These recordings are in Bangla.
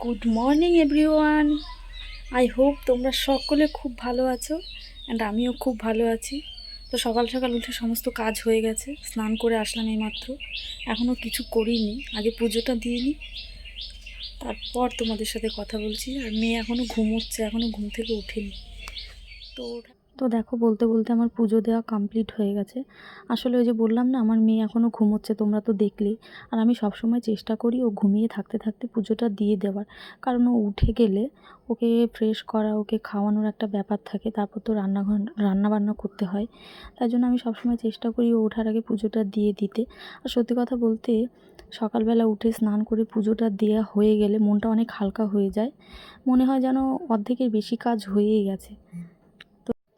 Good morning everyone. I hope তোমরা সকলে খুব ভালো আছো অ্যান্ড আমিও খুব ভালো আছি। তো সকাল সকাল উঠে সমস্ত কাজ হয়ে গেছে, স্নান করে আসলাম এইমাত্র। এখনও কিছু করিনি, আগে পুজোটা দিয়ে নিই, তারপর তোমাদের সাথে কথা বলছি। আর মেয়ে এখনও ঘুমোচ্ছে, এখনও ঘুম থেকে উঠেনি। তো দেখো, বলতে বলতে আমার পুজো দেওয়া কমপ্লিট হয়ে গেছে। আসলে ওই যে বললাম না, আমার মেয়ে এখনও ঘুমোচ্ছে, তোমরা তো দেখলেই। আর আমি সবসময় চেষ্টা করি ও ঘুমিয়ে থাকতে থাকতে পুজোটা দিয়ে দেওয়ার, কারণ ও উঠে গেলে ওকে ফ্রেশ করা, ওকে খাওয়ানোর একটা ব্যাপার থাকে, তারপর তো রান্নাবান্না করতে হয়। তাই জন্য আমি সবসময় চেষ্টা করি ও ওঠার আগে পুজোটা দিয়ে দিতে। আর সত্যি কথা বলতে, সকালবেলা উঠে স্নান করে পুজোটা দেওয়া হয়ে গেলে মনটা অনেক হালকা হয়ে যায়, মনে হয় যেন অর্ধেকের বেশি কাজ হয়েই গেছে।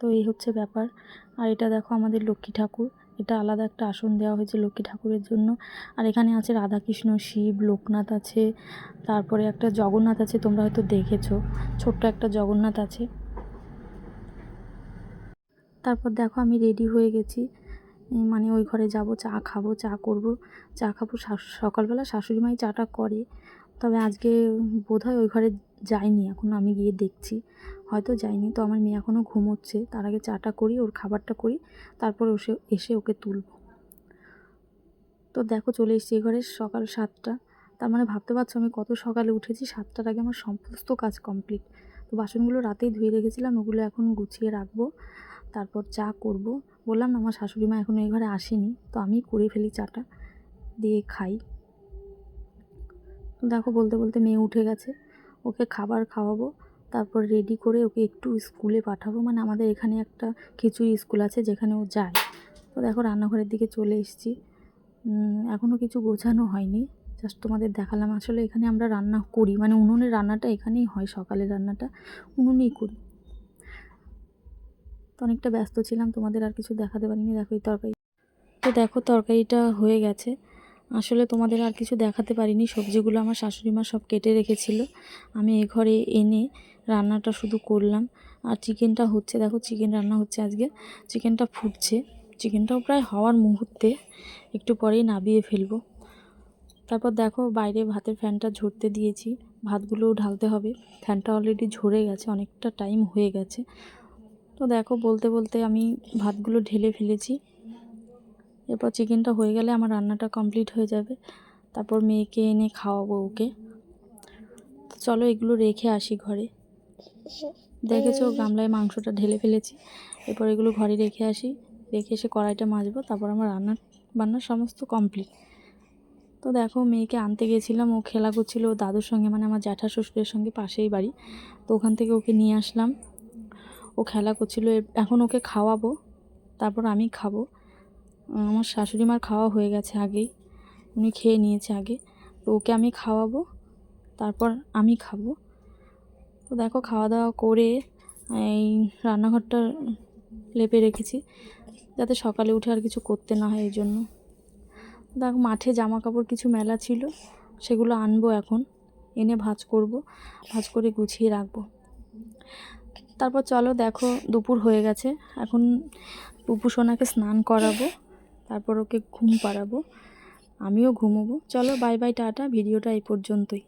তো এই হচ্ছে ব্যাপার। আর এটা দেখো আমাদের লক্ষ্মী ঠাকুর, এটা আলাদা একটা আসন দেওয়া হয়েছে লক্ষ্মী ঠাকুরের জন্য। আর এখানে আছে রাধাকৃষ্ণ, শিব, লোকনাথ আছে, তারপরে একটা জগন্নাথ আছে, তোমরা হয়তো দেখেছো, ছোট্ট একটা জগন্নাথ আছে। তারপর দেখো আমি রেডি হয়ে গেছি, মানে ওই ঘরে যাব, চা খাবো, চা করব, চা খাবো। সকালবেলা শাশুড়ি মাই চাটা করে, তবে আজকে বোধহয় ওই ঘরে যাইনি, এখন আমি গিয়ে দেখছি, হয়তো যাইনি। তো আমার মেয়ে এখনও ঘুমোচ্ছে, তার আগে চাটা করি, ওর খাবারটা করি, তারপর এসে ওকে তুলব। তো দেখো চলে এসেছি এই ঘরে সকাল 7টা। তার মানে ভাবতে পারছো আমি কত সকালে উঠেছি। 7টার আগে আমার সমস্ত কাজ কমপ্লিট। তো বাসনগুলো রাতেই ধুয়ে রেখেছিলাম, ওগুলো এখন গুছিয়ে রাখবো, তারপর চা করব। বললাম না আমার শাশুড়ি মা এখনও এই ঘরে আসেনি, তো আমি করে ফেলি চাটা, দিয়ে খাই। দেখো বলতে বলতে মেয়ে উঠে গেছে, ওকে খাবার খাওয়াবো, তারপর রেডি করে ওকে একটু স্কুলে পাঠাবো। মানে আমাদের এখানে একটা খিচুড়ি স্কুল আছে যেখানে ও যায়। তো দেখো রান্নাঘরের দিকে চলে এসেছি, এখনও কিছু গোছানো হয়নি, জাস্ট তোমাদের দেখালাম। আসলে এখানে আমরা রান্না করি, মানে উনুনের রান্নাটা এখানেই হয়, সকালের রান্নাটা উনুনেই করি। তো অনেকটা ব্যস্ত ছিলাম, তোমাদের আর কিছু দেখাতে পারিনি। দেখো এই তরকারি, তো দেখো তরকারিটা হয়ে গেছে। আসলে তোমাদের আর কিছু দেখাতে পারিনি, সবজিগুলো আমার শাশুড়ি মা সব কেটে রেখেছিল, আমি এ ঘরে এনে রান্নাটা শুধু করলাম। আর চিকেনটা হচ্ছে, দেখো চিকেন রান্না হচ্ছে আজকে, চিকেনটা ফুটছে, চিকেনটাও প্রায় হওয়ার মুহূর্তে, একটু পরেই নাবিয়ে ফেলবো। তারপর দেখো বাইরে ভাতের ফ্যানটা ঝরতে দিয়েছি, ভাতগুলোও ঢালতে হবে। ফ্যানটা অলরেডি ঝরে গেছে, অনেকটা টাইম হয়ে গেছে। তো দেখো বলতে বলতে আমি ভাতগুলো ঢেলে ফেলেছি, এরপর চিকেনটা হয়ে গেলে আমার রান্নাটা কমপ্লিট হয়ে যাবে, তারপর মেয়েকে এনে খাওয়াবো ওকে। তো চলো এগুলো রেখে আসি ঘরে। দেখেছো গামলায় মাংসটা ঢেলে ফেলেছি, এরপর এগুলো ঘরে রেখে আসি, রেখে এসে কড়াইটা মাজবো, তারপর আমার বান্নার সমস্ত কমপ্লিট। তো দেখো মেয়েকে আনতে গেছিলাম, ও খেলা করছিল ও দাদুর সঙ্গে, মানে আমার জ্যাঠা শ্বশুরের সঙ্গে, পাশেই বাড়ি। তো ওখান থেকে ওকে নিয়ে আসলাম, ও খেলা করছিল। এখন ওকে খাওয়াবো, তারপর আমি খাবো। আমার শাশুড়ি মার খাওয়া হয়ে গেছে আগেই, উনি খেয়ে নিয়েছে আগে। তো ওকে আমি খাওয়াবো, তারপর আমি খাবো। তো দেখো খাওয়া দাওয়া করে এই রান্নাঘরটা লেপে রেখেছি, যাতে সকালে উঠে আর কিছু করতে না হয় এই জন্য। দেখো মাঠে জামা কাপড় কিছু মেলা ছিল, সেগুলো আনবো এখন, এনে ভাঁজ করব, ভাঁজ করে গুছিয়ে রাখবো। তারপর চলো দেখো দুপুর হয়ে গেছে, এখন পুপু সোনাকে স্নান করাবো, তারপর ওকে ঘুম পাড়াবো, আমিও ঘুমোবো। চলো বাই বাই, টাটা, ভিডিওটা এই পর্যন্তই।